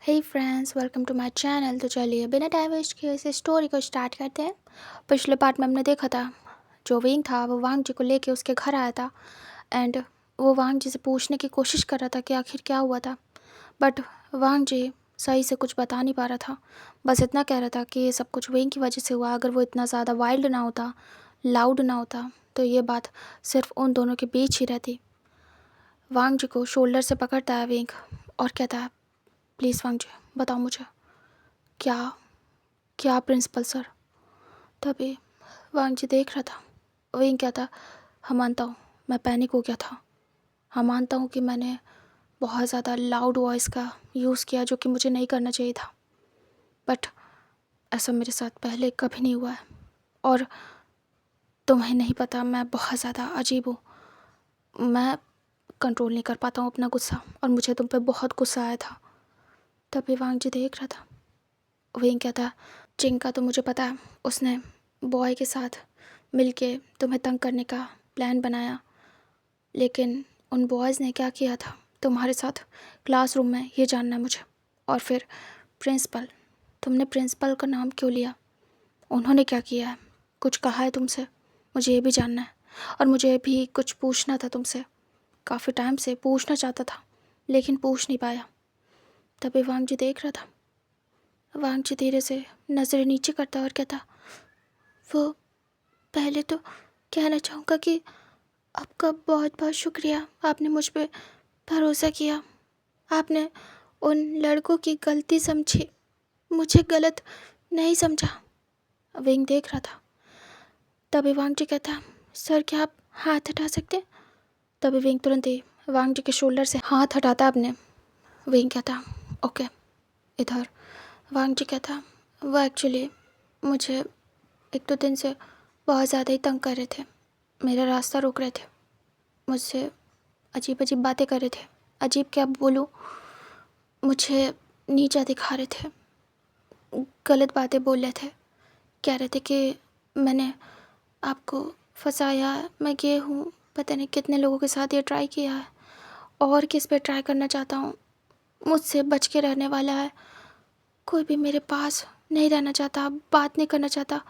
Hey friends, welcome to my channel. तो चलिए बिना टाइम वेस्ट किए इस स्टोरी को स्टार्ट करते हैं। पिछले पार्ट में हमने देखा था जो विंग था वो वांग जी को लेके उसके घर आया था एंड वो वांग जी से पूछने की कोशिश कर रहा था कि आखिर क्या हुआ था। बट वांग जी सही से कुछ बता नहीं पा रहा था। बस इतना कह रहा था कि ये सब कुछ विंग की वजह से हुआ। अगर वो इतना ज़्यादा वाइल्ड ना होता, लाउड ना होता, तो ये बात सिर्फ उन दोनों के बीच ही रहती। वांग जी को शोल्डर से पकड़ता है विंग और कहता है, प्लीज़ वांग जी बताओ मुझे, क्या क्या प्रिंसिपल सर। तभी वांग जी देख रहा था। विंग क्या था, हाँ मानता हूँ मैं पैनिक हो गया था। हाँ मानता हूँ कि मैंने बहुत ज़्यादा लाउड वॉइस का यूज़ किया जो कि मुझे नहीं करना चाहिए था। बट ऐसा मेरे साथ पहले कभी नहीं हुआ है और तुम्हें नहीं पता मैं बहुत ज़्यादा अजीब हूँ। मैं कंट्रोल नहीं कर पाता हूँ अपना गुस्सा और मुझे तुम पे बहुत गुस्सा आया था। तभी वांग जी देख रहा था। विंग क्या था, चिंग का तो मुझे पता है, उसने बॉय के साथ मिलके तुम्हें तंग करने का प्लान बनाया। लेकिन उन बॉयज़ ने क्या किया था तुम्हारे साथ क्लासरूम में, ये जानना है मुझे। और फिर प्रिंसिपल, तुमने प्रिंसिपल का नाम क्यों लिया? उन्होंने क्या किया है? कुछ कहा है तुमसे? मुझे ये भी जानना है। और मुझे भी कुछ पूछना था तुमसे। काफ़ी टाइम से पूछना चाहता था लेकिन पूछ नहीं पाया। तभी वांग जी देख रहा था। वांग जी धीरे से नज़रें नीचे करता और कहता, वो पहले तो कहना चाहूँगा कि आपका बहुत बहुत शुक्रिया। आपने मुझ पे भरोसा किया। आपने उन लड़कों की गलती समझी, मुझे गलत नहीं समझा। विंग देख रहा था। तभी वांग जी कहता, सर क्या आप हाथ हटा सकते हैं? तभी विंग तुरंत ही वांग जी के शोल्डर से हाथ हटाता अपने। विंग कहता, ओके इधर। वांग जी कहता, वो एक्चुअली मुझे एक दो दिन से बहुत ज़्यादा ही तंग कर रहे थे। मेरा रास्ता रोक रहे थे, मुझसे अजीब अजीब बातें कर रहे थे। अजीब क्या बोलूँ, मुझे नीचा दिखा रहे थे, गलत बातें बोल रहे थे। कह रहे थे कि मैंने आपको फंसाया, मैं ये हूँ, पता नहीं कितने लोगों के साथ ये ट्राई किया है और किस पे ट्राई करना चाहता हूँ। मुझसे बच के रहने वाला है। कोई भी मेरे पास नहीं रहना चाहता, बात नहीं करना चाहता।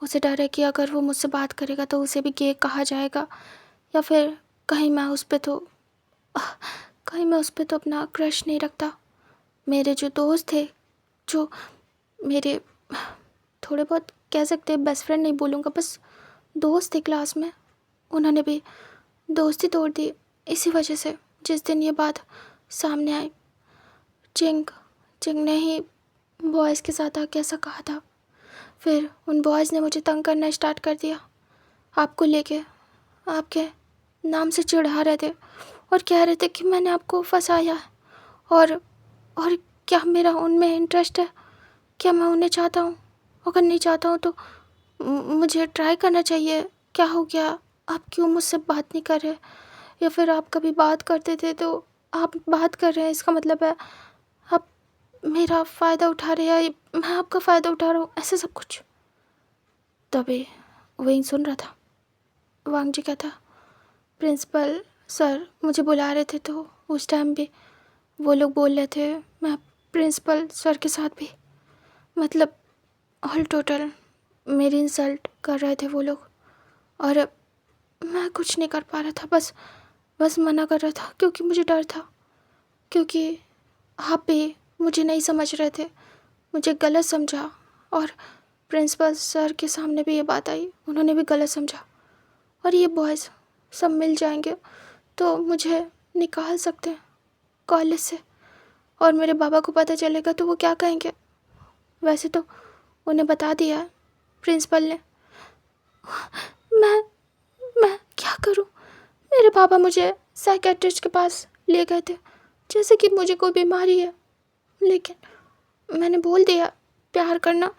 उसे डर है कि अगर वो मुझसे बात करेगा तो उसे भी गे कहा जाएगा, या फिर कहीं मैं उस पर तो कहीं मैं उस पर तो अपना क्रश नहीं रखता। मेरे जो दोस्त थे, जो मेरे थोड़े बहुत कह सकते हैं, बेस्ट फ्रेंड नहीं बोलूँगा, बस दोस्त थे क्लास में, उन्होंने भी दोस्ती तोड़ दी इसी वजह से। जिस दिन ये बात सामने आई, चिंग चिंग ने ही बॉयज़ के साथ आके ऐसा कहा था। फिर उन बॉयज़ ने मुझे तंग करना स्टार्ट कर दिया, आपको लेके आपके नाम से चिढ़ा रहे थे और कह रहे थे कि मैंने आपको फंसाया है। और क्या मेरा उनमें इंटरेस्ट है? क्या मैं उन्हें चाहता हूँ? अगर नहीं चाहता हूँ तो मुझे ट्राई करना चाहिए। क्या हो गया? आप क्यों मुझसे बात नहीं कर रहे? या फिर आप कभी बात करते थे तो आप बात कर रहे हैं, इसका मतलब है आप मेरा फ़ायदा उठा रहे हैं या मैं आपका फ़ायदा उठा रहा हूँ, ऐसे सब कुछ। तभी वहीं सुन रहा था। वांग जी कहता, प्रिंसिपल सर मुझे बुला रहे थे तो उस टाइम भी वो लोग बोल रहे थे, मैं प्रिंसिपल सर के साथ भी, मतलब ऑल टोटल मेरी इंसल्ट कर रहे थे वो लोग। और मैं कुछ नहीं कर पा रहा था, बस मना कर रहा था क्योंकि मुझे डर था, क्योंकि आप भी मुझे नहीं समझ रहे थे, मुझे गलत समझा। और प्रिंसिपल सर के सामने भी ये बात आई, उन्होंने भी गलत समझा। और ये बॉयज़ सब मिल जाएंगे तो मुझे निकाल सकते हैं कॉलेज से, और मेरे बाबा को पता चलेगा तो वो क्या कहेंगे? वैसे तो उन्हें बता दिया है प्रिंसिपल ने। मैं मैं क्या करूं? मेरे पापा मुझे साइकेट्रिस्ट के पास ले गए थे जैसे कि मुझे कोई बीमारी है, लेकिन मैंने बोल दिया प्यार करना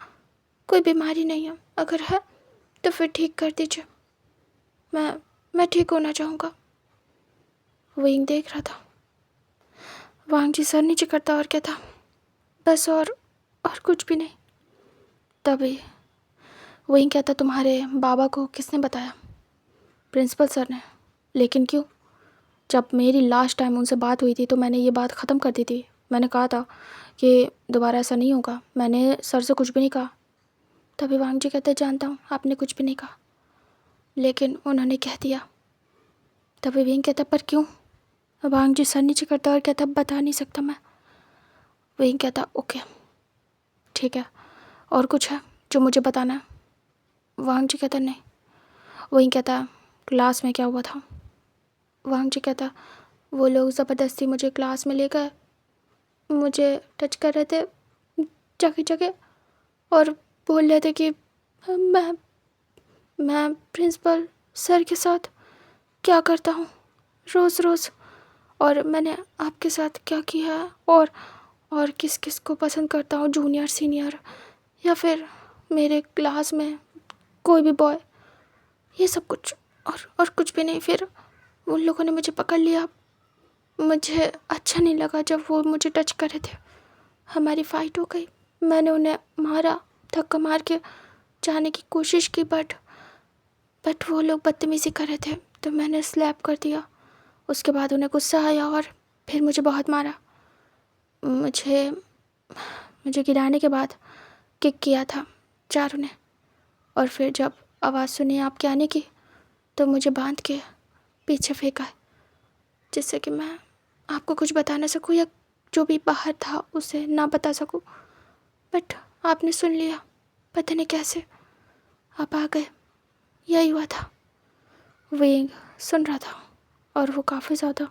कोई बीमारी नहीं है, अगर है तो फिर ठीक कर दीजिए, मैं ठीक होना चाहूँगा। विंग देख रहा था। वांग जी सर नीचे करता और कहता, बस और कुछ भी नहीं। तभी विंग कहता, तुम्हारे बाबा को किसने बताया? प्रिंसिपल सर ने। लेकिन क्यों? जब मेरी लास्ट टाइम उनसे बात हुई थी तो मैंने ये बात ख़त्म कर दी थी, मैंने कहा था कि दोबारा ऐसा नहीं होगा, मैंने सर से कुछ भी नहीं कहा। तभी वांग जी कहते जानता हूँ आपने कुछ भी नहीं कहा, लेकिन उन्होंने कह दिया। तभी विंग कहता पर क्यों? वांग जी सर नीचे करता और कहता बता नहीं सकता मैं। विंग कहता ओके ठीक है, और कुछ है जो मुझे बताना है? वांग जी कहता नहीं। विंग कहता क्लास में क्या हुआ था? वांग जी कहता वो लोग ज़बरदस्ती मुझे क्लास में ले गए, मुझे टच कर रहे थे जगह जगह और बोल रहे थे कि मैं मैं प्रिंसिपल सर के साथ क्या करता हूँ रोज़ रोज़, और मैंने आपके साथ क्या किया है, और किस किस को पसंद करता हूँ, जूनियर सीनियर या फिर मेरे क्लास में कोई भी बॉय, ये सब कुछ और कुछ भी नहीं। फिर उन लोगों ने मुझे पकड़ लिया, मुझे अच्छा नहीं लगा जब वो मुझे टच कर रहे थे, हमारी फ़ाइट हो गई, मैंने उन्हें मारा, धक्का मार के जाने की कोशिश की, बट वो लोग बदतमीज़ी कर रहे थे तो मैंने स्लैप कर दिया। उसके बाद उन्हें गुस्सा आया और फिर मुझे बहुत मारा। मुझे गिराने के बाद किक किया था चारों ने, और फिर जब आवाज़ सुनी आपके आने की तो मुझे बांध के पीछे फेंका, जिससे कि मैं आपको कुछ बता ना सकूं या जो भी बाहर था उसे ना बता सकूं। बट आपने सुन लिया, पता नहीं कैसे आप आ गए, यही हुआ था। विंग सुन रहा था और वो काफ़ी ज़्यादा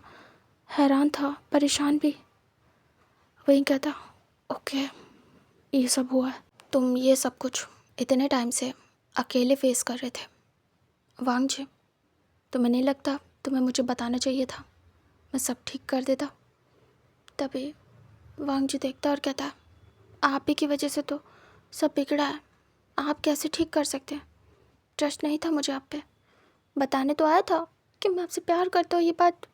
हैरान था, परेशान भी। विंग कहता ओके ये सब हुआ है, तुम ये सब कुछ इतने टाइम से अकेले फेस कर रहे थे वांग जी, तुम्हें नहीं लगता तुम्हें मुझे बताना चाहिए था, मैं सब ठीक कर देता? तभी वांग जी देखता और कहता आप ही की वजह से तो सब बिगड़ा है, आप कैसे ठीक कर सकते हैं? ट्रस्ट नहीं था मुझे आप पे, बताने तो आया था कि मैं आपसे प्यार करता हूँ। ये बात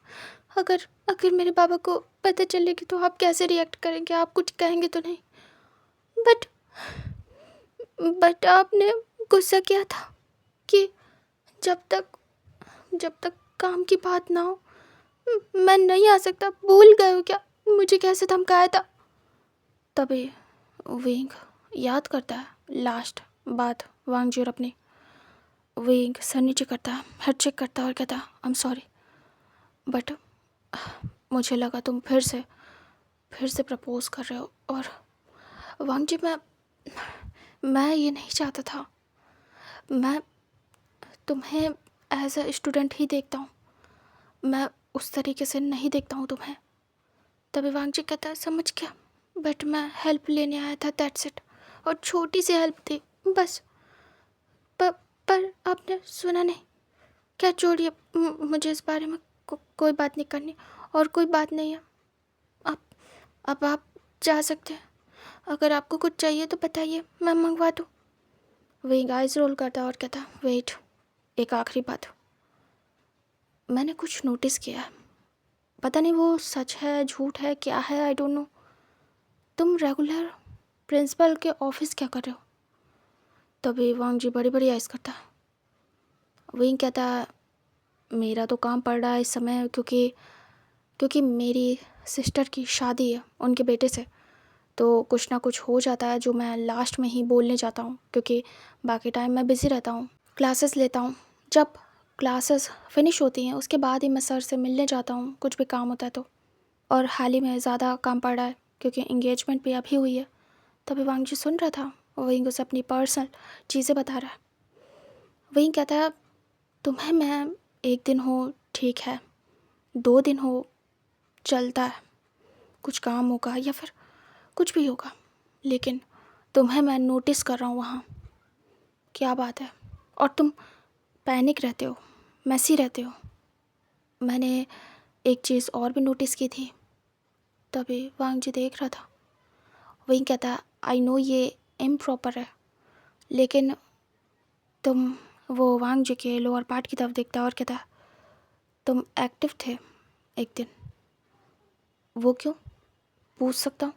अगर मेरे बाबा को पता चलेगी तो आप कैसे रिएक्ट करेंगे? आप कुछ कहेंगे तो नहीं? बट आपने गुस्सा किया था कि जब तक काम की बात ना हो मैं नहीं आ सकता, भूल गए हो क्या मुझे कैसे धमकाया था? तभी विंग याद करता है लास्ट बात वांग जी और अपनी। विंग सर नीचे करता है, हेड चेक करता है और कहता आई एम सॉरी, बट मुझे लगा तुम फिर से प्रपोज कर रहे हो, और वांग जी मैं ये नहीं चाहता था, मैं तुम्हें एज अ स्टूडेंट ही देखता हूँ, मैं उस तरीके से नहीं देखता हूँ तुम्हें। तभी वांग जी कहता है समझ गया, बट मैं हेल्प लेने आया था, दैट्स इट, और छोटी सी हेल्प थी बस। पर आपने सुना नहीं? क्या छोड़िए, मुझे इस बारे में कोई बात नहीं करनी, और कोई बात नहीं है। अब आप जा सकते हैं, अगर आपको कुछ चाहिए तो बताइए, मैं मंगवा दूँ। वही गाइस रोल करता और कहता वेट, एक आखिरी बात, मैंने कुछ नोटिस किया है, पता नहीं वो सच है झूठ है क्या है, आई डोंट नो। तुम रेगुलर प्रिंसिपल के ऑफिस क्या कर रहे हो? तभी वांग जी बड़ी बड़ी आइस करता। वही कहता मेरा तो काम पड़ रहा है इस समय, क्योंकि मेरी सिस्टर की शादी है उनके बेटे से, तो कुछ ना कुछ हो जाता है जो मैं लास्ट में ही बोलने जाता हूँ, क्योंकि बाकी टाइम मैं बिज़ी रहता हूँ, क्लासेस लेता हूँ। जब क्लासेस फिनिश होती हैं उसके बाद ही मैं सर से मिलने जाता हूँ, कुछ भी काम होता है तो। और हाल ही में ज़्यादा काम पड़ रहा है क्योंकि इंगेजमेंट भी अभी हुई है। तभी वांग जी सुन रहा था, वही उसे अपनी पर्सनल चीज़ें बता रहा है। वही कहता है तुम्हें मैं एक दिन हो ठीक है, 2 दिन हो चलता है, कुछ काम होगा या फिर कुछ भी होगा, लेकिन तुम्हें मैं नोटिस कर रहा हूँ वहाँ, क्या बात है, और तुम पैनिक रहते हो, मैसी रहते हो। मैंने एक चीज़ और भी नोटिस की थी। तभी वांग जी देख रहा था। वही कहता आई नो ये इम्प्रॉपर है, लेकिन तुम, वो वांग जी के लोअर पार्ट की तरफ देखता और कहता तुम एक्टिव थे एक दिन, वो क्यों, पूछ सकता हूँ?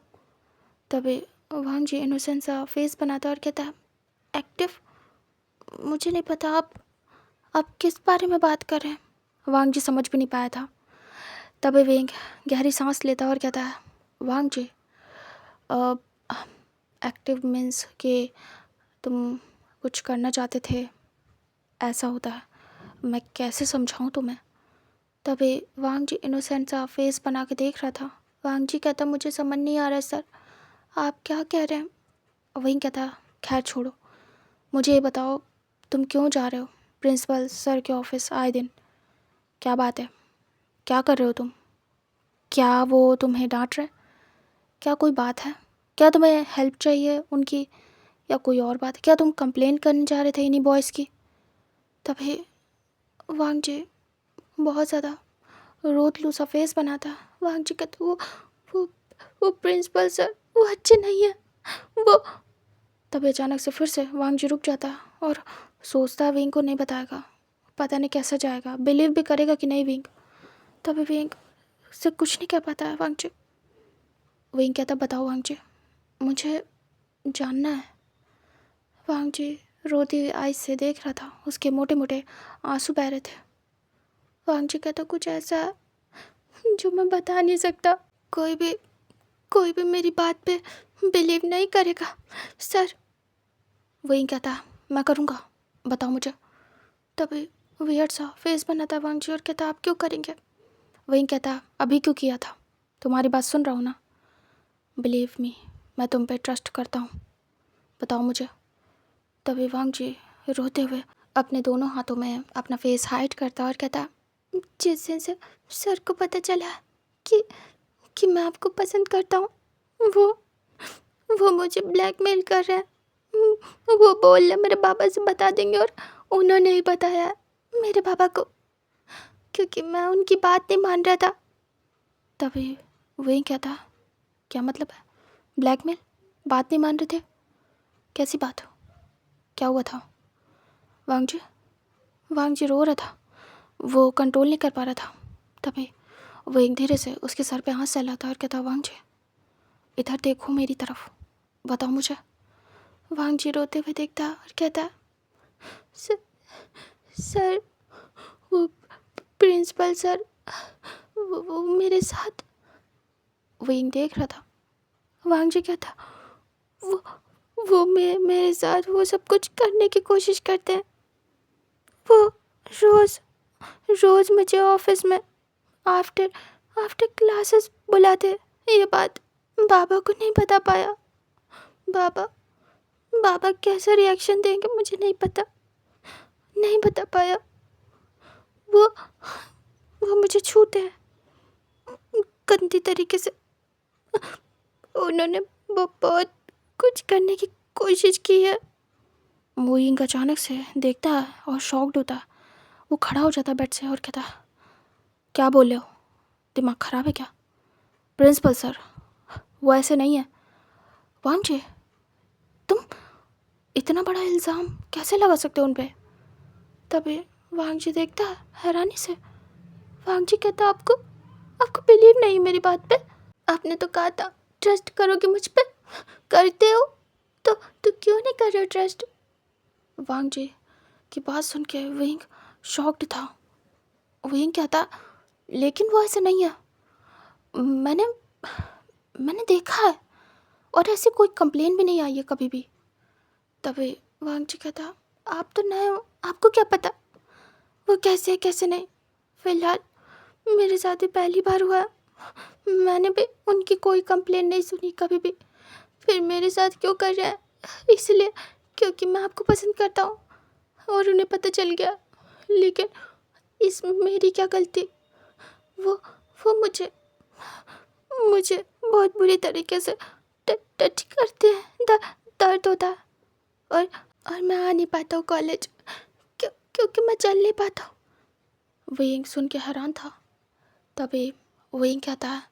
तभी वांग जी इनोसेंट सा फेस बनाता और कहता एक्टिव, मुझे नहीं पता आप किस बारे में बात कर रहे हैं। वांग जी समझ भी नहीं पाया था। तभी विंग गहरी सांस लेता और कहता है वांग जी, एक्टिव मीन्स कि तुम कुछ करना चाहते थे, ऐसा होता है। मैं कैसे समझाऊं तुम्हें? तभी वांग जी इनोसेंट सा फेस बना के देख रहा था। वांग जी कहता, मुझे समझ नहीं आ रहा सर, आप क्या कह रहे हैं? वहीं कहता, खैर छोड़ो, मुझे ये बताओ तुम क्यों जा रहे हो प्रिंसिपल सर के ऑफिस आए दिन? क्या बात है? क्या कर रहे हो तुम? क्या वो तुम्हें डांट रहे? क्या कोई बात है? क्या तुम्हें हेल्प चाहिए उनकी, या कोई और बात है? क्या तुम कंप्लेन करने जा रहे थे इन्हीं बॉयज़ की? तभी वांग जी बहुत ज़्यादा रोत लू सा फेस बना था। वांग जी कहते, वो वो प्रिंसिपल सर वो अच्छे नहीं है वो। तभी अचानक से फिर से वांग जी रुक जाता और सोचता विंग को नहीं बताएगा, पता नहीं कैसा जाएगा, बिलीव भी करेगा कि नहीं विंग। तभी विंग से कुछ नहीं कह पाता है वांग जी। विंग कहता, बताओ वांग जी, मुझे जानना है। वांग जी रोती हुई आइज से देख रहा था, उसके मोटे मोटे आंसू बह रहे थे। वांग जी कहता, कुछ ऐसा जो मैं बता नहीं सकता, कोई भी मेरी बात पे बिलीव नहीं करेगा सर। वही कहता, मैं करूँगा, बताओ मुझे। तभी वियर्ड सा फेस बना था वांग जी और कहता, आप क्यों करेंगे? वही कहता, अभी क्यों किया था? तुम्हारी बात सुन रहा हूँ ना। बिलीव मी, मैं तुम पे ट्रस्ट करता हूँ, बताओ मुझे। तभी वांग जी रोते हुए अपने दोनों हाथों में अपना फेस हाइड करता और कहता, जिस दिन से सर को पता चला कि मैं आपको पसंद करता हूँ, वो मुझे ब्लैकमेल कर रहे हैं। वो बोल रहे मेरे पापा से बता देंगे, और उन्होंने ही बताया मेरे पापा को, क्योंकि मैं उनकी बात नहीं मान रहा था। तभी वही क्या था, क्या मतलब है ब्लैकमेल? बात नहीं मान रहे थे? कैसी बात? क्या हुआ था? वांग जी रो रहा था, वो कंट्रोल नहीं कर पा रहा था। तभी वो एक धीरे से उसके सर पे हाथ सहलाता और कहता, वांग जी इधर देखो मेरी तरफ, बताओ मुझे। वांग जी रोते हुए देखता और कहता, सर, सर वो प्रिंसिपल सर वो मेरे साथ। विंग देख रहा था। वांग जी कहता, वो मेरे साथ वो सब कुछ करने की कोशिश करते हैं। वो रोज रोज मुझे ऑफिस में आफ्टर क्लासेस बुलाते। ये बात बाबा को नहीं बता पाया। बाबा कैसा रिएक्शन देंगे मुझे नहीं पता, नहीं बता पाया। वो मुझे छूते हैं गंदी तरीके से। उन्होंने बहुत कुछ करने की कोशिश की है। मोइंग अचानक से देखता है और शॉक्ड होता है। वो खड़ा हो जाता बेड से और कहता, क्या बोल रहे हो? दिमाग खराब है क्या? प्रिंसिपल सर वो ऐसे नहीं है। वांग जी तुम इतना बड़ा इल्ज़ाम कैसे लगा सकते हो उन पे? तभी वांग जी देखता है हैरानी से। वांग जी कहता, आपको बिलीव नहीं मेरी बात पे? आपने तो कहा था ट्रस्ट करोगे मुझ पे, करते हो तो क्यों नहीं कर रहे हो ट्रस्ट? वांग जी की बात सुन के विंग शॉक्ड था। विंग कहता, लेकिन वो ऐसा नहीं है, मैंने देखा है, और ऐसी कोई कंप्लेन भी नहीं आई है कभी भी। तभी वांग जी कहता, आप तो नए हो, आपको क्या पता वो कैसे है कैसे नहीं। फिलहाल मेरे साथ भी पहली बार हुआ है, मैंने भी उनकी कोई कंप्लेन नहीं सुनी कभी भी। फिर मेरे साथ क्यों कर रहे हैं? इसलिए क्योंकि मैं आपको पसंद करता हूँ और उन्हें पता चल गया। लेकिन इसमें मेरी क्या गलती? वो मुझे बहुत बुरी तरीके से टच करते हैं, दर्द होता है, और मैं आ नहीं पाता हूँ कॉलेज, क्योंकि मैं चल नहीं पाता हूँ। विंग सुन के हैरान था। तभी विंग कहता है,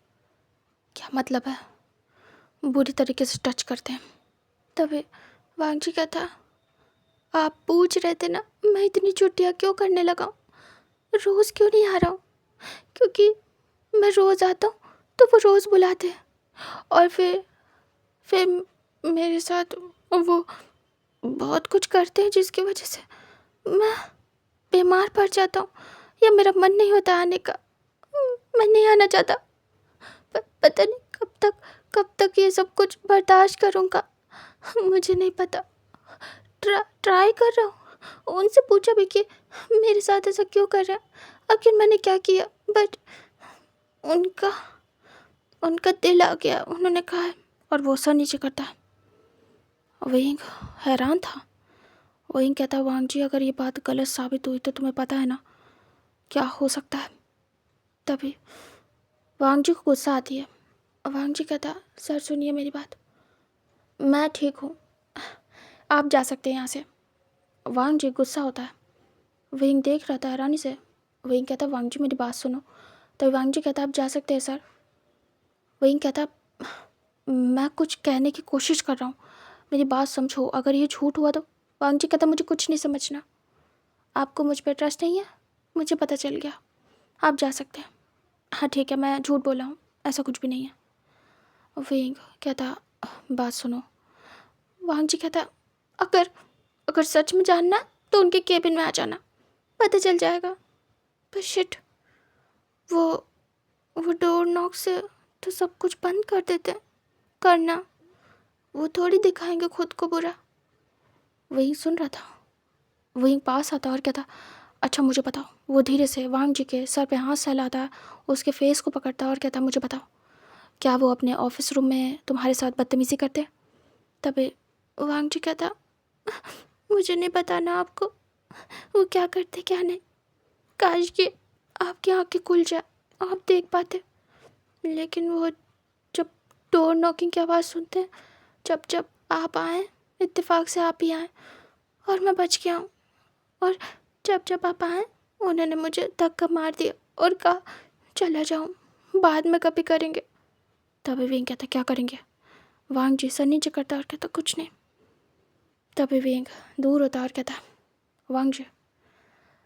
क्या मतलब है बुरी तरीके से टच करते हैं? तभी वांग जी कहता, आप पूछ रहे थे ना मैं इतनी छुट्टियाँ क्यों करने लगा हूँ, रोज़ क्यों नहीं आ रहा हूँ? क्योंकि मैं रोज़ आता हूँ तो वो रोज़ बुलाते हैं, और फिर मेरे साथ वो बहुत कुछ करते हैं जिसकी वजह से मैं बीमार पड़ जाता हूँ, या मेरा मन नहीं होता आने का। मैं नहीं आना चाहता, पता नहीं कब तक ये सब कुछ बर्दाश्त करूँगा? मुझे नहीं पता। ट्राई कर रहा हूँ। उनसे पूछा भी कि मेरे साथ ऐसा क्यों कर रहे हैं, आखिर मैंने क्या किया, बट उनका उनका दिल आ गया, उन्होंने कहा है, और वो सर नीचे करता है। वही हैरान था। वही कहता, वांग जी अगर ये बात गलत साबित हुई तो तुम्हें पता है ना क्या हो सकता है। तभी वांग जी को गुस्सा आती है। वांग जी कहता, सर सुनिए मेरी बात, मैं ठीक हूँ, आप जा सकते हैं यहाँ से। वांग जी गुस्सा होता है। विंग देख रहा था हैरानी से। विंग कहता, वांग जी मेरी बात सुनो। तो वांग जी कहता, आप जा सकते हैं सर। विंग कहता, मैं कुछ कहने की कोशिश कर रहा हूँ, मेरी बात समझो, अगर ये झूठ हुआ तो। वांग जी कहता, मुझे कुछ नहीं समझना, आपको मुझ पर ट्रस्ट नहीं है, मुझे पता चल गया, आप जा सकते हैं। हाँ ठीक है, मैं झूठ बोला हूँ, ऐसा कुछ भी नहीं है। विंग कहता, बात सुनो। वांग जी कहता, अगर अगर सच में जानना तो उनके केबिन में आ जाना, पता चल जाएगा। पर शिट, वो डोर नॉक से तो सब कुछ बंद कर देते हैं करना, वो थोड़ी दिखाएंगे खुद को बुरा। वही सुन रहा था। वही पास आता और कहता, अच्छा मुझे बताओ। वो धीरे से वांग जी के सर पे हाथ सहलाता है, उसके फेस को पकड़ता और कहता, मुझे बताओ, क्या वो अपने ऑफिस रूम में तुम्हारे साथ बदतमीज़ी करते? तभी वांग जी कहता, मुझे नहीं बताना आपको वो क्या करते क्या नहीं, काश कि आपकी आंखें खुल जाए, आप देख पाते। लेकिन वो जब डोर नॉकिंग की आवाज़ सुनते हैं, जब जब आप आए, इत्तेफाक से आप ही आए और मैं बच गया हूँ, और जब जब आप आए उन्होंने मुझे धक्का मार दिया और कहा चला जाऊँ, बाद में कभी करेंगे। तभी विंग कहता, क्या करेंगे? वांग जी सर नीचे करता और कहता, कुछ नहीं। तभी विंग दूर होता और कहता, वांग जी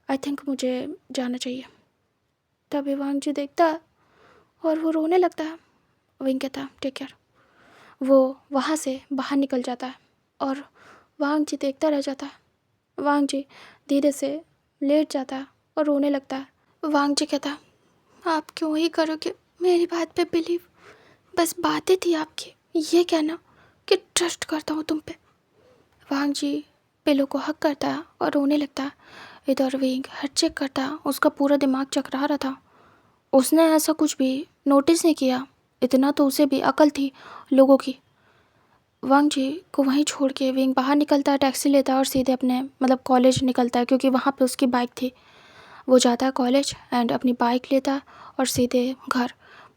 आई थिंक मुझे जाना चाहिए। तभी वांग जी देखता और वो रोने लगता है। विंग कहता, टेक केयर। वो वहाँ से बाहर निकल जाता है और वांग जी देखता रह जाता है। वांग जी धीरे से लेट जाता है और रोने लगता है। वांग जी कहता, आप क्यों ही करोगे मेरी बात पे बिलीव, बस बातें थी आपकी, ये कहना कि ट्रस्ट करता हूँ तुम पे। वांग जी पिलो को हक करता है और रोने लगता है। इधर विंग हेड चेक करता है, उसका पूरा दिमाग चकरा रहा था। उसने ऐसा कुछ भी नोटिस नहीं किया, इतना तो उसे भी अकल थी लोगों की। वांग जी को वहीं छोड़ के विंग बाहर निकलता है, टैक्सी लेता है और सीधे अपने कॉलेज निकलता है, क्योंकि वहाँ पे उसकी बाइक थी। वो जाता है कॉलेज एंड अपनी बाइक लेता है और सीधे घर।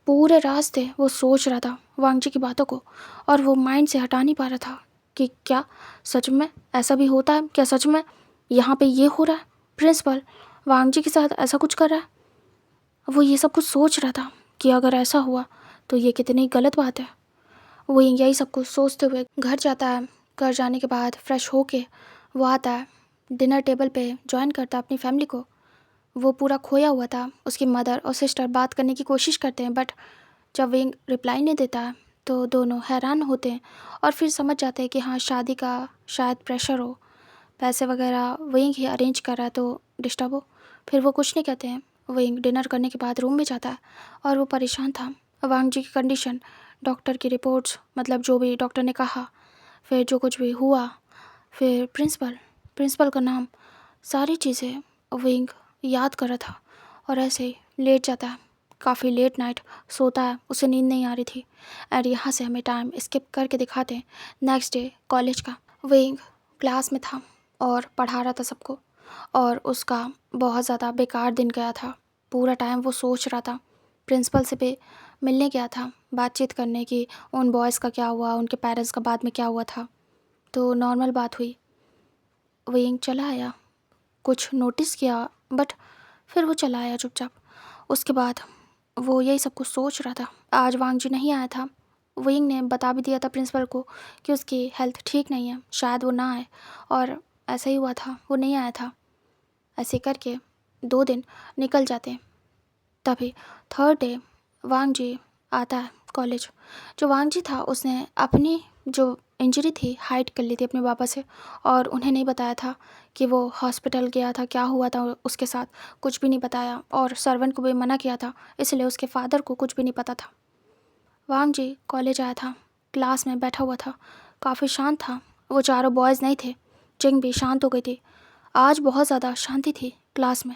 पूरे रास्ते वो सोच रहा था वांग जी की बातों को, और वो माइंड से हटा नहीं पा रहा था कि क्या सच में ऐसा भी होता है, क्या सच में यहाँ पे ये हो रहा है, प्रिंसिपल वांग जी के साथ ऐसा कुछ कर रहा है। वो ये सब कुछ सोच रहा था कि अगर ऐसा हुआ तो ये कितनी गलत बात है। वो यही सब कुछ सोचते हुए घर जाता है। घर जाने के बाद फ्रेश होके वो आता है, डिनर टेबल पे ज्वाइन करता है अपनी फैमिली को। वो पूरा खोया हुआ था। उसकी मदर और सिस्टर बात करने की कोशिश करते हैं, बट जब विंग रिप्लाई नहीं देता है तो दोनों हैरान होते हैं और फिर समझ जाते हैं कि हाँ शादी का शायद प्रेशर हो, पैसे वगैरह विंग ही अरेंज कर रहा है तो डिस्टर्ब हो। फिर वो कुछ नहीं कहते हैं। विंग डिनर करने के बाद रूम में जाता है और वो परेशान था। वांग जी की कंडीशन, डॉक्टर की रिपोर्ट्स, जो भी डॉक्टर ने कहा, फिर जो कुछ भी हुआ, फिर प्रिंसिपल का नाम, सारी चीज़ें विंग याद कर रहा था और ऐसे ही लेट जाता है। काफ़ी लेट नाइट सोता है, उसे नींद नहीं आ रही थी। और यहाँ से हमें टाइम स्किप करके दिखाते हैं नेक्स्ट डे कॉलेज का। विंग क्लास में था और पढ़ा रहा था सबको, और उसका बहुत ज़्यादा बेकार दिन गया था। पूरा टाइम वो सोच रहा था। प्रिंसिपल से भी मिलने गया था, बातचीत करने की, उन बॉयज़ का क्या हुआ, उनके पेरेंट्स का बाद में क्या हुआ था। तो नॉर्मल बात हुई। विंग चला आया, कुछ नोटिस किया, बट फिर वो चला आया चुपचाप। उसके बाद वो यही सब कुछ सोच रहा था। आज वांग जी नहीं आया था। विंग ने बता भी दिया था प्रिंसिपल को कि उसकी हेल्थ ठीक नहीं है, शायद वो ना आए, और ऐसा ही हुआ था, वो नहीं आया था। ऐसे करके 2 दिन निकल जाते। तभी थर्ड डे वांग जी आता है कॉलेज। जो वांग जी था उसने अपनी जो इंजरी थी हाइड कर ली थी अपने पापा से, और उन्हें नहीं बताया था कि वो हॉस्पिटल गया था, क्या हुआ था उसके साथ, कुछ भी नहीं बताया, और सर्वेंट को भी मना किया था, इसलिए उसके फादर को कुछ भी नहीं पता था। वांग जी कॉलेज आया था क्लास में बैठा हुआ था, काफ़ी शांत था। वो चारों बॉयज़ नहीं थे। चिंग भी शांत हो गई थी। आज बहुत ज़्यादा शांति थी क्लास में।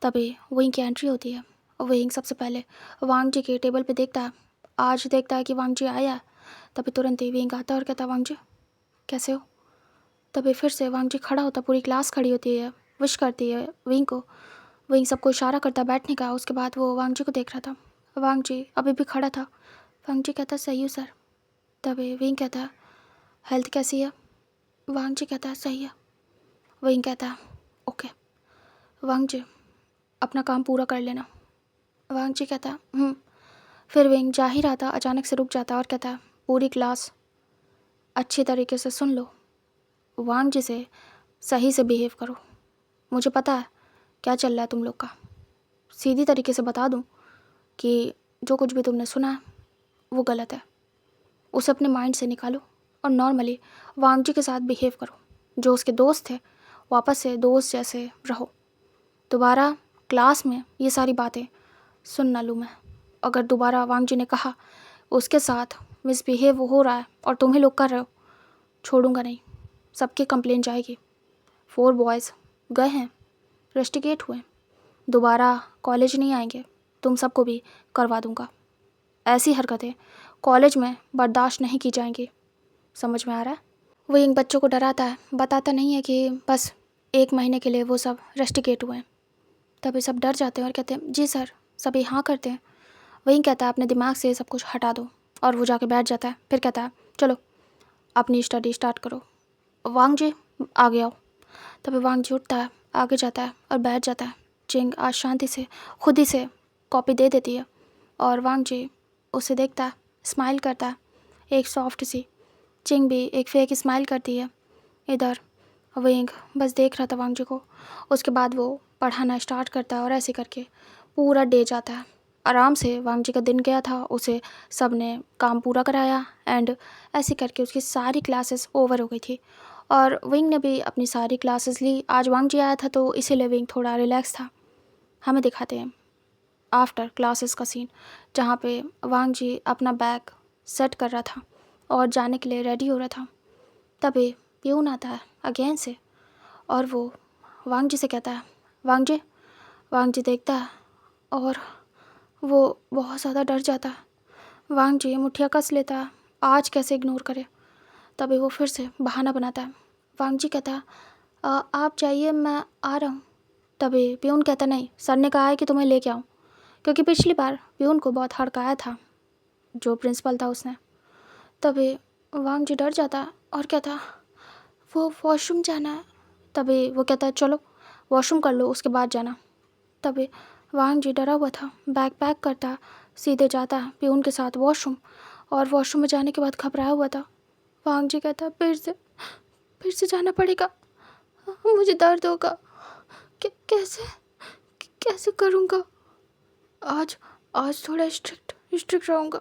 तभी विंग की एंट्री होती है। विंग सबसे पहले वांग जी के टेबल पे देखता है। आज देखता है कि वांग जी आया है। तभी तुरंत ही विंग आता है और कहता है, वांग जी कैसे हो? तभी फिर से वांग जी खड़ा होता, पूरी क्लास खड़ी होती है, विश करती है विंग को। विंग सबको इशारा करता बैठने का। उसके बाद वो वांग जी को देख रहा था। वांग जी अभी भी खड़ा था। वांग जी कहता, सही हूँ सर। तभी विंग कहता है, हेल्थ कैसी है? वांग जी कहता है, सही है। विंग कहता है, ओके। वांग जी अपना काम पूरा कर लेना। वांग जी कहता है। फिर विंग जा ही रहा था, अचानक से रुक जाता और कहता है, पूरी क्लास अच्छी तरीके से सुन लो। वांग जी से सही से बिहेव करो। मुझे पता है क्या चल रहा है तुम लोग का। सीधी तरीके से बता दूं कि जो कुछ भी तुमने सुना है वो गलत है। उसे अपने माइंड से निकालो और नॉर्मली वांग जी के साथ बिहेव करो। जो उसके दोस्त थे वापस से दोस्त जैसे रहो। दोबारा क्लास में ये सारी बातें सुन ना लूँ मैं। अगर दोबारा वांग जी ने कहा उसके साथ मिसबिहेव हो रहा है और तुम ही लोग कर रहे हो, छोड़ूंगा नहीं। सबकी कंप्लेन जाएगी। 4 बॉयज़ गए हैं, रस्टिकेट हुए, दोबारा कॉलेज नहीं आएंगे। तुम सबको भी करवा दूंगा। ऐसी हरकतें कॉलेज में बर्दाश्त नहीं की जाएंगी। समझ में आ रहा है? वो इन बच्चों को डराता है, बताता नहीं है कि बस 1 महीने के लिए वो सब रस्टिकेट हुए हैं। तभी सब डर जाते हैं और कहते हैं, जी सर। सभी हाँ करते हैं। वही कहता है, अपने दिमाग से सब कुछ हटा दो। और वो जाके बैठ जाता है। फिर कहता है, चलो अपनी स्टडी स्टार्ट करो। वांग जी आगे आओ। तभी वांग जी उठता है, आगे जाता है और बैठ जाता है। चिंग आज शांति से खुद ही से कॉपी दे देती है और वांग जी उसे देखता है, स्माइल करता है एक सॉफ्ट सी। चिंग भी एक फेक स्माइल करती है। इधर विंग बस देख रहा था वांग जी को। उसके बाद वो पढ़ाना स्टार्ट करता है और ऐसे करके पूरा डे जाता है। आराम से वांग जी का दिन गया था। उसे सब ने काम पूरा कराया एंड ऐसे करके उसकी सारी क्लासेस ओवर हो गई थी और विंग ने भी अपनी सारी क्लासेस ली। आज वांग जी आया था तो इसीलिए विंग थोड़ा रिलैक्स था। हमें दिखाते हैं आफ्टर क्लासेस का सीन, जहाँ पे वांग जी अपना बैग सेट कर रहा था और जाने के लिए रेडी हो रहा था। तभी प्यून आता है अगेन से और वो वांग जी से कहता है, वांग जी। वांग जी देखता है और वो बहुत ज़्यादा डर जाता है। वांग जी मुठ्ठियाँ कस लेता है, आज कैसे इग्नोर करे। तभी वो फिर से बहाना बनाता है। वांग जी कहता है, आप जाइए, मैं आ रहा हूँ। तभी प्यून कहता, नहीं, सर ने कहा है कि तुम्हें लेके आऊँ, क्योंकि पिछली बार प्यून को बहुत हड़काया था जो प्रिंसिपल था उसने। तभी वांग जी डर जाता है और कहता, वो वॉशरूम जाना है। तभी वो कहता है, चलो वॉशरूम कर लो, उसके बाद जाना। तभी वांग जी डरा हुआ था, बैग पैक करता सीधे जाता है प्यून के साथ वॉशरूम और वॉशरूम में जाने के बाद घबराया हुआ था। वांग जी कहता, फिर से जाना पड़ेगा, मुझे दर्द होगा, कैसे कैसे करूँगा। आज आज थोड़ा स्ट्रिक्ट रहूँगा,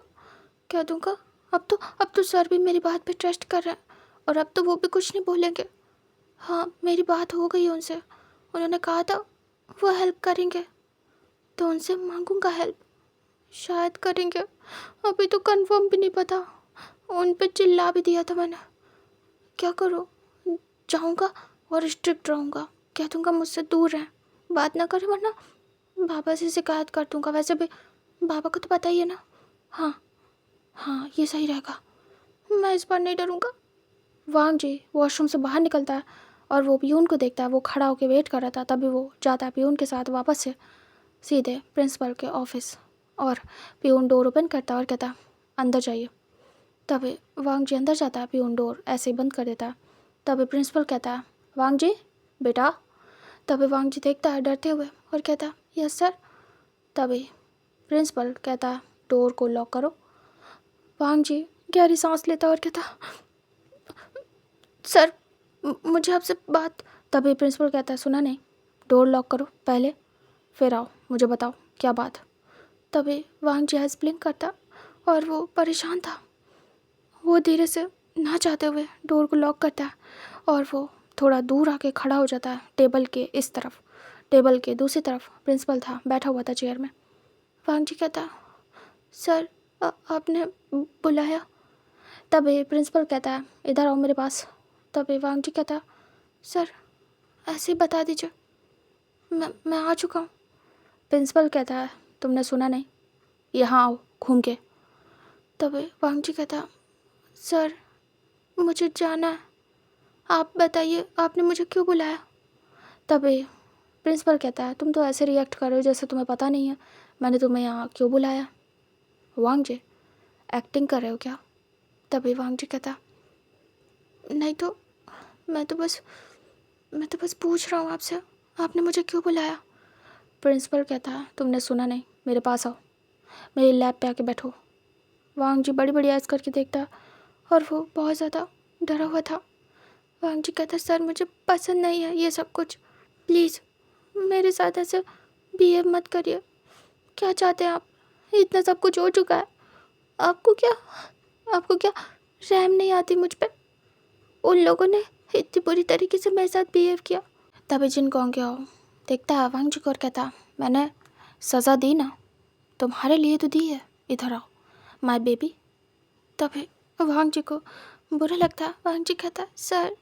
कह दूँगा। अब तो सर भी मेरी बात पे ट्रस्ट कर रहे हैं और अब तो वो भी कुछ नहीं बोलेंगे। हाँ, मेरी बात हो गई उनसे, उन्होंने कहा था वो हेल्प करेंगे, तो उनसे मांगूंगा हेल्प, शायद करेंगे। अभी तो कंफर्म भी नहीं पता। उन पे चिल्ला भी दिया था मैंने। क्या करूँ? जाऊँगा और स्ट्रिक्ट रहूँगा, कह दूँगा मुझसे दूर रहें, बात ना करें, वरना बाबा से शिकायत कर दूँगा। वैसे भी बाबा को तो पता ही है ना। हाँ हाँ, ये सही रहेगा, मैं इस बार नहीं डरूँगा। वांग जी वॉशरूम से बाहर निकलता है और वो प्यून को देखता है, वो खड़ा होकर वेट कर रहा था। तभी वो जाता है प्यून के साथ वापस से सीधे प्रिंसिपल के ऑफिस और प्यून डोर ओपन करता है और कहता, अंदर जाइए। तभी वांग जी अंदर जाता है, प्यून डोर ऐसे ही बंद कर देता है। तभी प्रिंसिपल कहता है, वांग जी बेटा। तभी वांग जी देखता है डरते हुए और कहता, यस सर। तभी प्रिंसिपल कहता है, डोर को लॉक करो। वांग जी गहरी सांस लेता और कहता, सर मुझे आपसे बात। तभी प्रिंसिपल कहता है, सुना नहीं, डोर लॉक करो पहले, फिर आओ मुझे बताओ क्या बात। तभी वांग जी आइज ब्लिंक करता और वो परेशान था। वो धीरे से ना चाहते हुए डोर को लॉक करता है और वो थोड़ा दूर आके खड़ा हो जाता है टेबल के इस तरफ। टेबल के दूसरी तरफ प्रिंसिपल था, बैठा हुआ था चेयर में। वांग जी कहता, सर आपने बुलाया? तभी प्रिंसिपल कहता है इधर आओ मेरे पास। तभी वांग जी कहता है सर ऐसे ही बता दीजिए, मैं आ चुका हूँ। प्रिंसिपल कहता है तुमने सुना नहीं, यहाँ आओ घूम के। तभी वांग जी कहता है सर मुझे जाना है, आप बताइए आपने मुझे क्यों बुलाया। तभी प्रिंसिपल कहता है तुम तो ऐसे रिएक्ट कर रहे हो जैसे तुम्हें पता नहीं है मैंने तुम्हें यहाँ क्यों बुलाया। वांग जी एक्टिंग कर रहे हो क्या। तभी वांग जी कहता नहीं तो मैं तो बस पूछ रहा हूँ आपसे, आपने मुझे क्यों बुलाया। प्रिंसिपल कहता है तुमने सुना नहीं, मेरे पास आओ, मेरी लैब पे आके बैठो। वांग जी बड़ी बड़ी आइज़ करके देखता है और वो बहुत ज़्यादा डरा हुआ था। वांग जी कहता सर मुझे पसंद नहीं है ये सब कुछ, प्लीज़ मेरे साथ ऐसे बिहेव मत करिए। क्या चाहते हैं आप, इतना सब कुछ हो चुका है, आपको क्या रहम नहीं आती मुझ पे। उन लोगों ने इतनी बुरी तरीके से मेरे साथ बिहेव किया। तभी जिन क्या देखता है वांग जी को और कहता मैंने सज़ा दी ना, तुम्हारे लिए तो दी है, इधर आओ माय बेबी। तभी वांग जी को बुरा लगता है। वांग जी कहता सर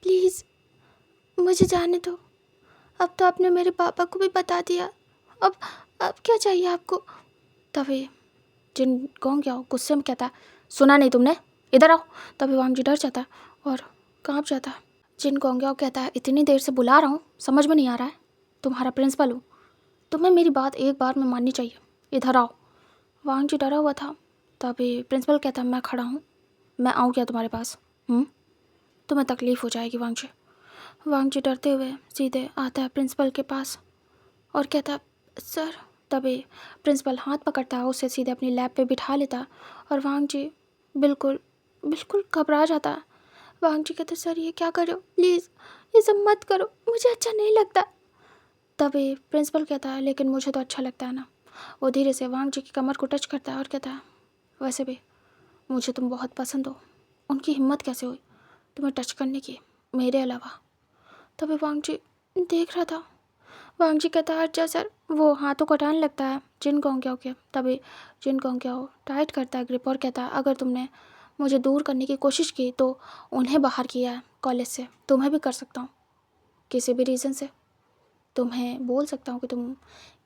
प्लीज़ मुझे जाने दो, अब तो आपने मेरे पापा को भी बता दिया, अब क्या चाहिए आपको। तभी जिन क्या गुस्से में कहता सुना नहीं तुमने, इधर आओ। तभी वांग जी डर जाता है और काँप जाता है। जिन क्या कहता है इतनी देर से बुला रहा हूँ, समझ में नहीं आ रहा है, तुम्हारा प्रिंसिपल हूँ, तुम्हें मेरी बात एक बार में माननी चाहिए, इधर आओ। वांग जी डरा हुआ था। तभी प्रिंसिपल कहता मैं खड़ा हूँ, मैं आऊँ क्या तुम्हारे पास, तुम्हें तकलीफ़ हो जाएगी वांग जी। वांग जी डरते हुए सीधे आता है प्रिंसिपल के पास और कहता सर। तभी प्रिंसिपल हाथ पकड़ता है उसे सीधे अपनी लैब पे बिठा लेता और वांग जी बिल्कुल घबरा जाता है। वांग जी कहते सर ये क्या कर रहे हो, प्लीज़ ये सब मत करो, मुझे अच्छा नहीं लगता। तभी प्रिंसिपल कहता है लेकिन मुझे तो अच्छा लगता है ना। वो धीरे से वांग जी की कमर को टच करता है और कहता है वैसे भी मुझे तुम बहुत पसंद हो, उनकी हिम्मत कैसे हुई तुम्हें टच करने की मेरे अलावा। तभी वांग जी देख रहा था। वांग जी कहता है अच्छा सर, वो हाथों को हटाने लगता है जिन गोंग्याओ के। तभी जिन गोंग्याओ टाइट करता है ग्रिप और कहता है अगर तुमने मुझे दूर करने की कोशिश की तो उन्हें बाहर किया है कॉलेज से, तुम्हें भी कर सकता हूँ किसी भी रीज़न से, तुम्हें बोल सकता हूँ कि तुम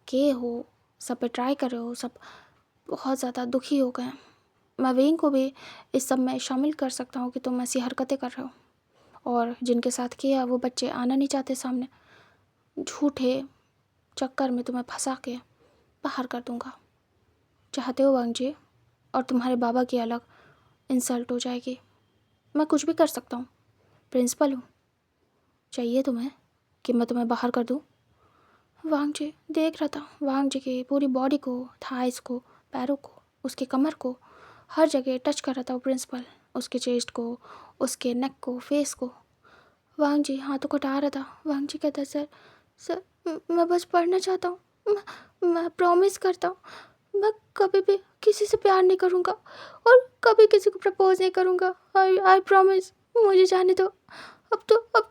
के हो, सब पे ट्राई कर रहे हो, सब बहुत ज़्यादा दुखी हो गए। मैं विंग को भी इस सब में शामिल कर सकता हूँ कि तुम ऐसी हरकतें कर रहे हो और जिनके साथ किया वो बच्चे आना नहीं चाहते सामने, झूठे चक्कर में तुम्हें फंसा के बाहर कर दूँगा। चाहते हो वांग जी, और तुम्हारे बाबा की अलग इंसल्ट हो जाएगी। मैं कुछ भी कर सकता हूँ, प्रिंसिपल हूँ। चाहिए तुम्हें कि मैं तुम्हें बाहर कर दूँ। वांग जी देख रहा था वांग जी की पूरी बॉडी को, थाइस को, पैरों को, उसकी कमर को, हर जगह टच कर रहा था वो प्रिंसिपल, उसके चेस्ट को, उसके नेक को, फेस को। वांग जी हाथों को हटा रहा था। वांग जी कहता सर मैं बस पढ़ना चाहता हूँ, मैं प्रॉमिस करता हूँ मैं कभी भी किसी से प्यार नहीं करूँगा और कभी किसी को प्रपोज नहीं करूँगा। आई प्रॉमिस, मुझे जाने दो। अब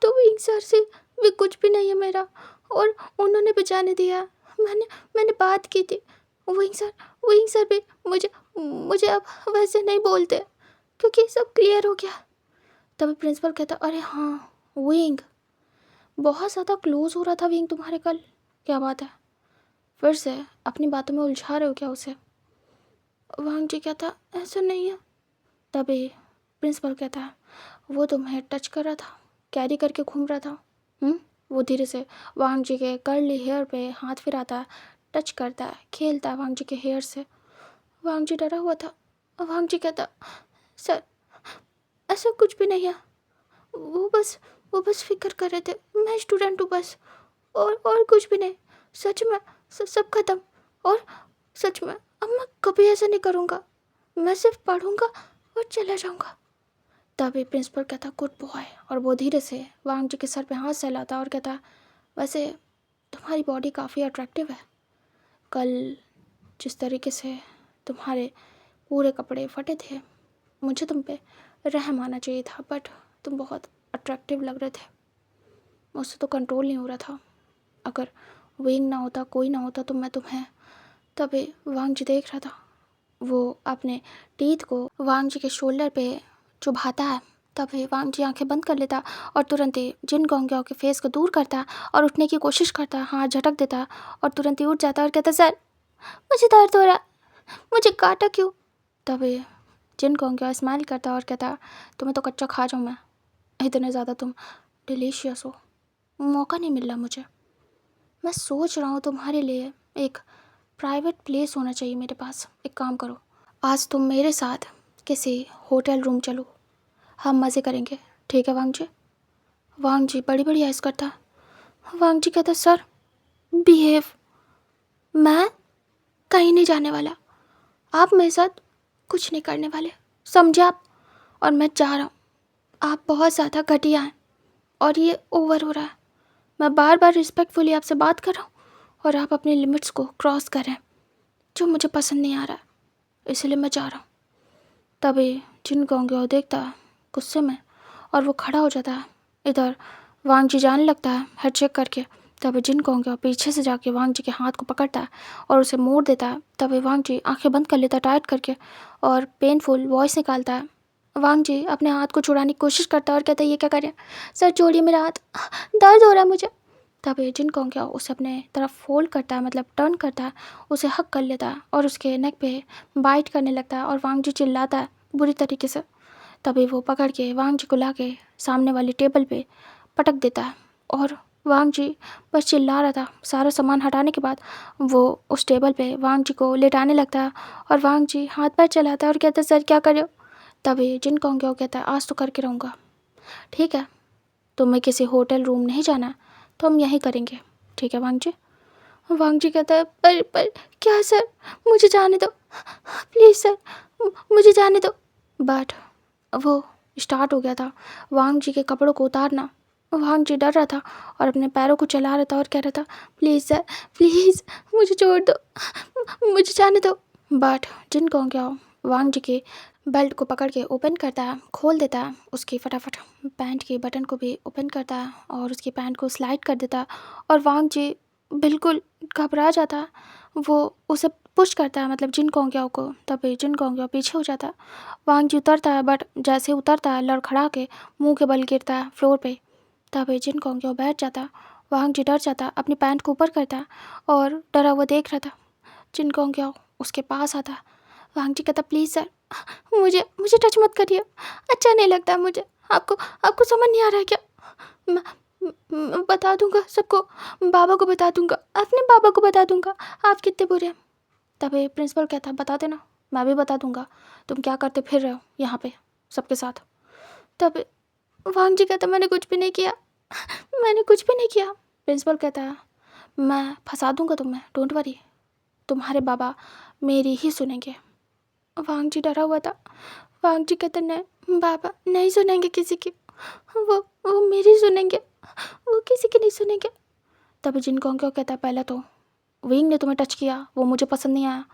तो विंग सर से भी कुछ भी नहीं है मेरा और उन्होंने भी जाने दिया। मैंने बात की थी। विंग सर भी मुझे अब वैसे नहीं बोलते क्योंकि सब क्लियर हो गया। तभी प्रिंसिपल कहता अरे हाँ विंग, बहुत ज़्यादा क्लोज हो रहा था विंग तुम्हारे कल, क्या बात है, फिर से अपनी बातों में उलझा रहे हो क्या उसे। वांग जी कहता ऐसा नहीं है। तभी प्रिंसिपल कहता है वो तुम्हें टच कर रहा था, कैरी करके घूम रहा था। वो धीरे से वांग जी के कर्ली हेयर पे हाथ फिराता है, टच करता है, खेलता है वांग जी के हेयर से। वांग जी डरा हुआ था। वांग जी कहता सर ऐसा कुछ भी नहीं है, वो बस फिक्र कर रहे थे, मैं स्टूडेंट हूँ बस, और कुछ भी नहीं, सच में सब खत्म। और सच में अब मैं कभी ऐसा नहीं करूँगा, मैं सिर्फ पढ़ूँगा और चला जाऊँगा। तभी प्रिंसिपल कहता गुड बॉय, और वो धीरे से वांग जी के सर पे हाथ सहलाता और कहता वैसे तुम्हारी बॉडी काफ़ी अट्रैक्टिव है, कल जिस तरीके से तुम्हारे पूरे कपड़े फटे थे मुझे तुम पे रहम आना चाहिए था, बट तुम बहुत अट्रैक्टिव लग रहे थे, मुझसे तो कंट्रोल नहीं हो रहा था। अगर विंग ना होता, कोई ना होता तो मैं तुम्हें। तभी वांग जी देख रहा था वो अपने टीथ को वांग जी के शोल्डर पे चुभाता है। तभी वांग जी आंखें बंद कर लेता और तुरंत ही जिन गोंग्याओ के फेस को दूर करता और उठने की कोशिश करता, हाथ झटक देता और तुरंत ही उठ जाता और कहता, सर मुझे दर्द हो रहा, मुझे काटा क्यों? तभी जिन गोंग्याओ स्माइल करता और कहता, तुम्हें तो कच्चा खा जाऊँ मैं, इतने ज़्यादा तुम डिलीशियस हो, मौका नहीं मिल रहा मुझे। मैं सोच रहा हूँ तुम्हारे लिए एक प्राइवेट प्लेस होना चाहिए मेरे पास। एक काम करो, आज तुम मेरे साथ किसी होटल रूम चलो, हम मज़े करेंगे, ठीक है वांग जी? वांग जी बड़ी बड़ी आइस करता। वांग जी कहता, सर बिहेव, मैं कहीं नहीं जाने वाला, आप मेरे साथ कुछ नहीं करने वाले, समझे आप? और मैं जा रहा हूँ, आप बहुत ज़्यादा घटिया हैं और ये ओवर हो रहा है। मैं बार बार रिस्पेक्टफुली आपसे बात कर रहा हूँ और आप अपने लिमिट्स को क्रॉस कर रहे हैं, जो मुझे पसंद नहीं आ रहा है, इसलिए मैं जा रहा हूँ। तभी जिन गोंग्याओ देखता है गुस्से में और वो खड़ा हो जाता है। इधर वांग जी जाने लगता है हेड चेक करके। तभी जिन गोंग्याओ पीछे से जाके वांग जी के हाथ को पकड़ता है और उसे मोड़ देता है। तभी वांग जी आंखें बंद कर लेता है टाइट करके और पेनफुल वॉइस निकालता है। वांग जी अपने हाथ को छुड़ाने की कोशिश करता है और कहता है, ये क्या करें सर, छोड़िए मेरा हाथ, दर्द हो रहा है मुझे। तभी जिन गोंग्याओ उसे अपने तरफ फोल्ड करता है, मतलब टर्न करता है, उसे हक कर लेता है और उसके नेक पे बाइट करने लगता है और वांग जी चिल्लाता है बुरी तरीके से। तभी वो पकड़ के वांग जी को ला के सामने वाली टेबल पे पटक देता है और वांग जी बस चिल्ला रहा था। सारा सामान हटाने के बाद वो उस टेबल पे वांग जी को लेटाने लगता है और वांग जी हाथ पैर चलाता है और कहता है, सर क्या कर रहे हो? तभी जिन गोंग्याओ कहता है, आज तो करके रहूँगा, ठीक है? तुम्हें किसी होटल रूम नहीं जाना तो हम यहीं करेंगे, ठीक है वांग जी? वांग जी कहता है, पर क्या सर, मुझे जाने दो, प्लीज़ सर, मुझे जाने दो। बट वो स्टार्ट हो गया था वांग जी के कपड़ों को उतारना। वांग जी डर रहा था और अपने पैरों को चला रहा था और कह रहा था, प्लीज़ सर, प्लीज़ मुझे छोड़ दो, मुझे जाने दो। बट जिन गोंग्याओ वांग जी के बेल्ट को पकड़ के ओपन करता है, खोल देता है उसकी फटाफट पैंट के बटन को भी ओपन करता है और उसकी पैंट को स्लाइड कर देता है और वांग जी बिल्कुल घबरा जाता है। वो उसे पुश करता है, मतलब जिन गोंग्याओ को। तभी जिन गोंग्याओ पीछे हो जाता है। वांग जी उतरता है, बट जैसे उतरता है लड़खड़ा के मुंह के बल गिरता है फ्लोर पे। तभी जिन गोंग्याओ बैठ जाता है। वांग जी डर जाता, अपनी पैंट को ऊपर करता और डरा हुआ देख रहा था। जिन गोंग्याओ उसके पास आता। वांग जी कहता, प्लीज़ सर, मुझे मुझे टच मत करिए, अच्छा नहीं लगता मुझे। आपको आपको समझ नहीं आ रहा है क्या? मैं मैं बता दूंगा सबको, बाबा को बता दूंगा, अपने बाबा को बता दूंगा आप कितने बुरे हैं। तभी प्रिंसिपल कहता, बता देना, मैं भी बता दूंगा तुम क्या करते फिर रहे हो यहाँ पे सबके साथ। तब वांग जी कहता, मैंने कुछ भी नहीं किया, मैंने कुछ भी नहीं किया। प्रिंसिपल कहता है, मैं फंसा दूंगा तुम्हें, डोंट वरी, तुम्हारे बाबा मेरी ही सुनेंगे। वांग जी डरा हुआ था। वांग जी कहते, नहीं बाबा नहीं सुनेंगे किसी की, वो मेरी सुनेंगे, वो किसी की नहीं सुनेंगे। तभी जिन गोंग्याओ कहता, पहले तो विंग ने तुम्हें टच किया, वो मुझे पसंद नहीं आया,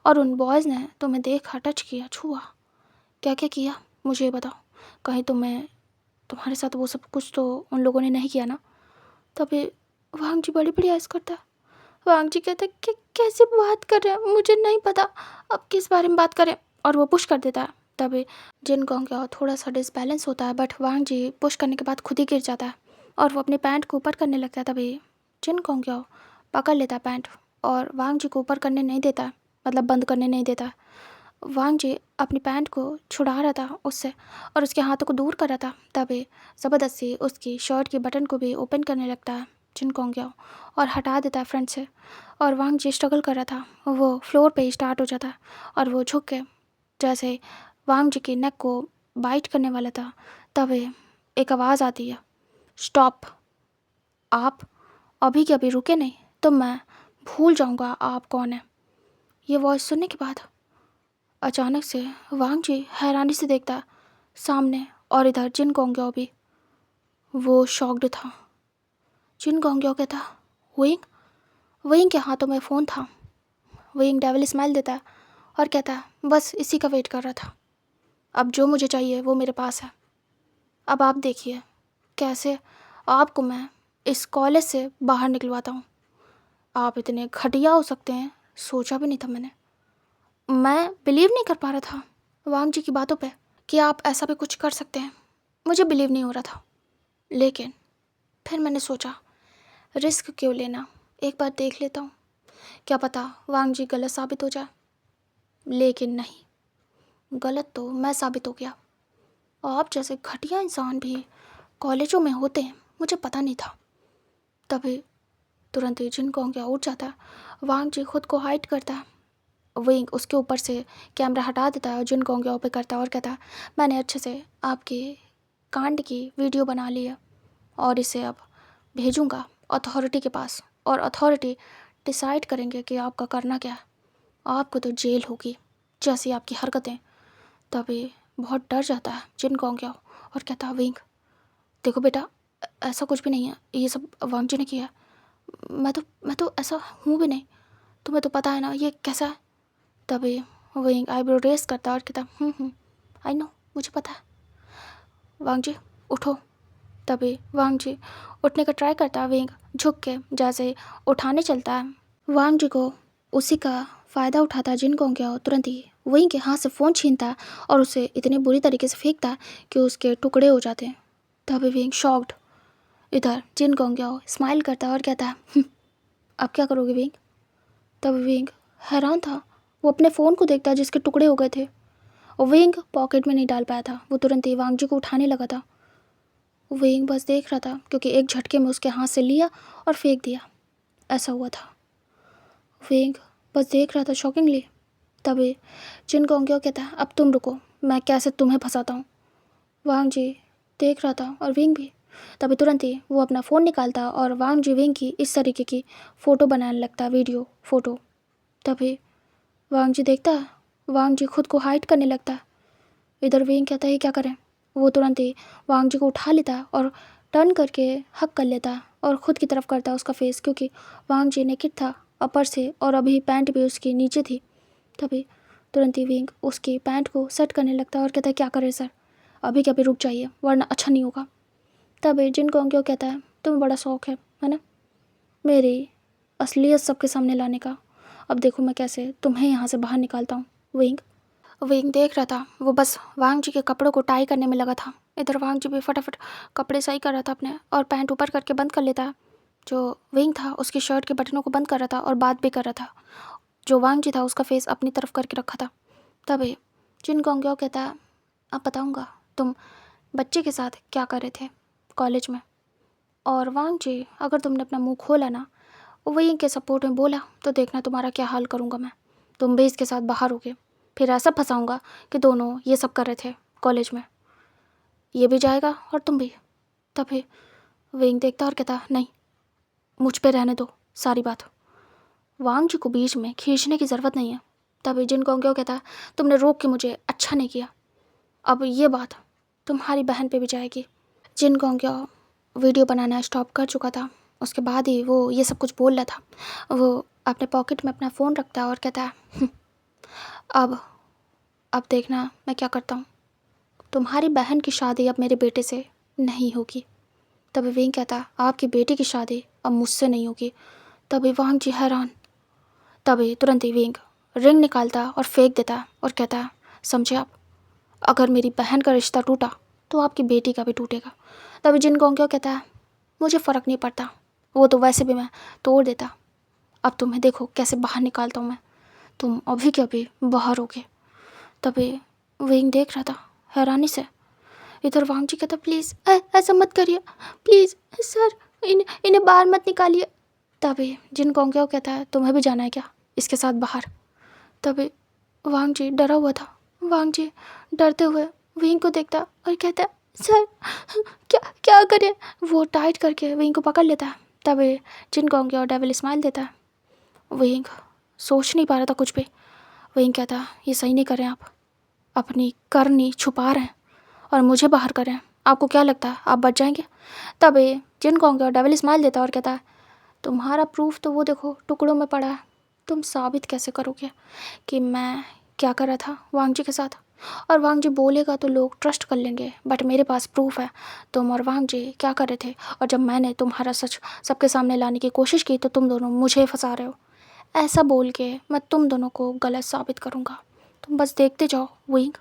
और उन बॉयज़ ने तुम्हें देखा, टच किया, छुआ, क्या क्या किया मुझे ये बताओ, कहीं तुम्हारे साथ वो सब कुछ तो उन लोगों ने नहीं किया ना? तभी वांग जी बड़ी बड़ी ऐस करता। वांग जी कहते, कि कैसे बात कर रहे हैं, मुझे नहीं पता अब किस बारे में बात करें, और वो पुश कर देता है। तभी जिन गोंग्याओ थोड़ा सा डिसबैलेंस होता है, बट वांग जी पुश करने के बाद खुद ही गिर जाता है और वो अपनी पैंट को ऊपर करने लगता है। तभी जिन गोंग्याओ पकड़ लेता है पैंट और वांग जी को ऊपर करने नहीं देता, मतलब बंद करने नहीं देता। वांग जी अपनी पैंट को छुड़ा रहा था उससे और उसके हाथों को दूर कर रहा था। तभी ज़बरदस्ती उसकी शर्ट की बटन को भी ओपन करने लगता है जिन गोंग्याओ और हटा देता है फ्रंट से। और वांग जी स्ट्रगल कर रहा था, वो फ्लोर पे ही स्टार्ट हो जाता है और वो झुक के जैसे वांग जी की नेक को बाइट करने वाला था। तभी एक आवाज़ आती है, स्टॉप, आप अभी के अभी रुके नहीं तो मैं भूल जाऊंगा आप कौन है। ये वॉइस सुनने के बाद अचानक से वांग जी हैरानी से देखता सामने, और इधर जिन गोंग्याओ भी वो शॉक्ड था। जिन गोंग्याओ कहता, विंग, विंग के हाथों में फ़ोन था। विंग डेविल स्माइल देता और कहता, बस इसी का वेट कर रहा था, अब जो मुझे चाहिए वो मेरे पास है। अब आप देखिए कैसे आपको मैं इस कॉलेज से बाहर निकलवाता हूँ। आप इतने घटिया हो सकते हैं, सोचा भी नहीं था मैंने। मैं बिलीव नहीं कर पा रहा था वांग जी की बातों पे कि आप ऐसा भी कुछ कर सकते हैं। मुझे बिलीव नहीं हो रहा था, लेकिन फिर मैंने सोचा रिस्क क्यों लेना, एक बार देख लेता हूँ, क्या पता वांग जी गलत साबित हो जाए। लेकिन नहीं, गलत तो मैं साबित हो गया। आप जैसे घटिया इंसान भी कॉलेजों में होते हैं, मुझे पता नहीं था। तभी तुरंत ही जिन कोंगिया उठ जाता है, वांग जी खुद को हाइड करता है, विंग उसके ऊपर से कैमरा हटा देता है और जिन कोंगिया पे करता है और कहता है मैंने अच्छे से आपके कांड की वीडियो बना ली है और इसे अब भेजूंगा अथॉरिटी के पास, और अथॉरिटी डिसाइड करेंगे कि आपका करना क्या है। आपको तो जेल होगी जैसी आपकी हरकतें। तभी बहुत डर जाता है जिन कोंगिया और कहता है विंग देखो बेटा, ऐसा कुछ भी नहीं है, ये सब वांग जी ने किया है। मैं तो ऐसा हूँ भी नहीं, तुम्हें तो पता है ना ये कैसा है। तभी विंग आईब्रो रेस करता और कहता आई नो, मुझे पता है। वांग जी उठो। तभी वांग जी उठने का ट्राई करता है, विंग झुक के जैसे उठाने चलता है। वांग जी को उसी का फ़ायदा उठाता है जिन कोंगिया तुरंत ही विंग के हाथ से फ़ोन छीनता है और उसे इतनी बुरी तरीके से फेंकता है कि उसके टुकड़े हो जाते हैं। तभी विंग शॉक्ड इधर जिन कोंगिया स्माइल करता है और कहता है अब क्या करोगे विंग। तब विंग हैरान था, वो अपने फ़ोन को देखता है जिसके टुकड़े हो गए थे। और विंग पॉकेट में नहीं डाल पाया था, वो तुरंत ही वांग जी को उठाने लगा था। विंग बस देख रहा था क्योंकि एक झटके में उसके हाथ से लिया और फेंक दिया, ऐसा हुआ था। विंग बस देख रहा था शॉकिंगली। तभी जिन कोंगियो कहता है अब तुम रुको, मैं कैसे तुम्हें फंसाता हूँ। वांग जी देख रहा था और विंग भी। तभी तुरंत ही वो अपना फ़ोन निकालता और वांग जी विंग की इस तरीके की फ़ोटो बनाने लगता, वीडियो फ़ोटो। तभी वांग जी देखता है, वांग जी खुद को हाइड करने लगता है। इधर विंग कहता है क्या करें। वो तुरंत ही वांग जी को उठा लेता है और टर्न करके हक कर लेता है और ख़ुद की तरफ करता है उसका फेस, क्योंकि वांग जी नेकेड था अपर से और अभी पैंट भी उसकी नीचे थी। तभी तुरंत ही विंग उसकी पैंट को सेट करने लगता है और कहता है क्या करें सर, अभी क्या भी रुक जाइए वरना अच्छा नहीं होगा। तभी जिन कोंगियो कहता है तुम्हें बड़ा शौक है ना मेरी असलियत सबके सामने लाने का, अब देखो मैं कैसे तुम्हें यहाँ से बाहर निकालता हूँ। विंग विंग देख रहा था, वो बस वांग जी के कपड़ों को टाई करने में लगा था। इधर वांग जी भी फटाफट कपड़े सही कर रहा था अपने और पैंट ऊपर करके बंद कर लेता। जो विंग था उसकी शर्ट के बटनों को बंद कर रहा था और बात भी कर रहा था। जो वांग जी था उसका फेस अपनी तरफ करके रखा था। तभी जिन कोंगियो कहता है अब बताऊँगा तुम बच्चे के साथ क्या कर रहे थे कॉलेज में, और वांग जी अगर तुमने अपना मुँह खोला ना विंग के सपोर्ट में बोला तो देखना तुम्हारा क्या हाल करूँगा मैं। तुम भी इसके साथ बाहर होगे, फिर ऐसा फंसाऊँगा कि दोनों ये सब कर रहे थे कॉलेज में, ये भी जाएगा और तुम भी। तभी विंग देखता और कहता नहीं, मुझ पे रहने दो सारी बात, वांग जी को बीच में खींचने की ज़रूरत नहीं है। तभी जिन कोंगियो कहता तुमने रोक के मुझे अच्छा नहीं किया, अब ये बात तुम्हारी बहन पे भी जाएगी। जिन कोंगियो वीडियो बनाना स्टॉप कर चुका था, उसके बाद ही वो ये सब कुछ बोल रहा था। वो अपने पॉकेट में अपना फ़ोन रखता है और कहता है अब देखना मैं क्या करता हूँ, तुम्हारी बहन की शादी अब मेरे बेटे से नहीं होगी। तभी विंग कहता आपकी बेटी की शादी अब मुझसे नहीं होगी। तभी वांग जी हैरान। तभी तुरंत ही विंग रिंग निकालता और फेंक देता और कहता समझे आप, अगर मेरी बहन का रिश्ता टूटा तो आपकी बेटी का भी टूटेगा। तभी जिन कोंगियो कहता है मुझे फ़र्क नहीं पड़ता, वो तो वैसे भी मैं तोड़ देता, अब तुम्हें देखो कैसे बाहर निकालता हूँ मैं, तुम अभी के अभी बाहर होगे। तभी विंग देख रहा था हैरानी से। इधर वांग जी कहता प्लीज़ ऐसा मत करिए, प्लीज़ सर, इन्हें बाहर मत निकालिए। तभी जिन कोंगियो कहता है तुम्हें भी जाना है क्या इसके साथ बाहर। तभी वांग जी डरा हुआ था, वांग जी डरते हुए विंग को देखता और कहता सर क्या क्या करें। वो टाइट करके विंग को पकड़ लेता है। तभी जिन कोंगियो डेविल स्माइल देता है। विंग सोच नहीं पा रहा था कुछ भी। विंग कहता ये सही नहीं कर रहे आप, अपनी करनी छुपा रहे हैं और मुझे बाहर कर रहे हैं, आपको क्या लगता है आप बच जाएंगे। तभी जिन कोंगियो डेविल स्माइल देता और कहता तुम्हारा प्रूफ तो वो देखो टुकड़ों में पड़ा है, तुम साबित कैसे करोगे कि मैं क्या कर रहा था वांग जी के साथ। और वांग जी बोलेगा तो लोग ट्रस्ट कर लेंगे, बट मेरे पास प्रूफ है तुम और वांग जी क्या कर रहे थे, और जब मैंने तुम्हारा सच सबके सामने लाने की कोशिश की तो तुम दोनों मुझे फंसा रहे हो। ऐसा बोल के मैं तुम दोनों को गलत साबित करूँगा। तुम बस देखते जाओ विंग।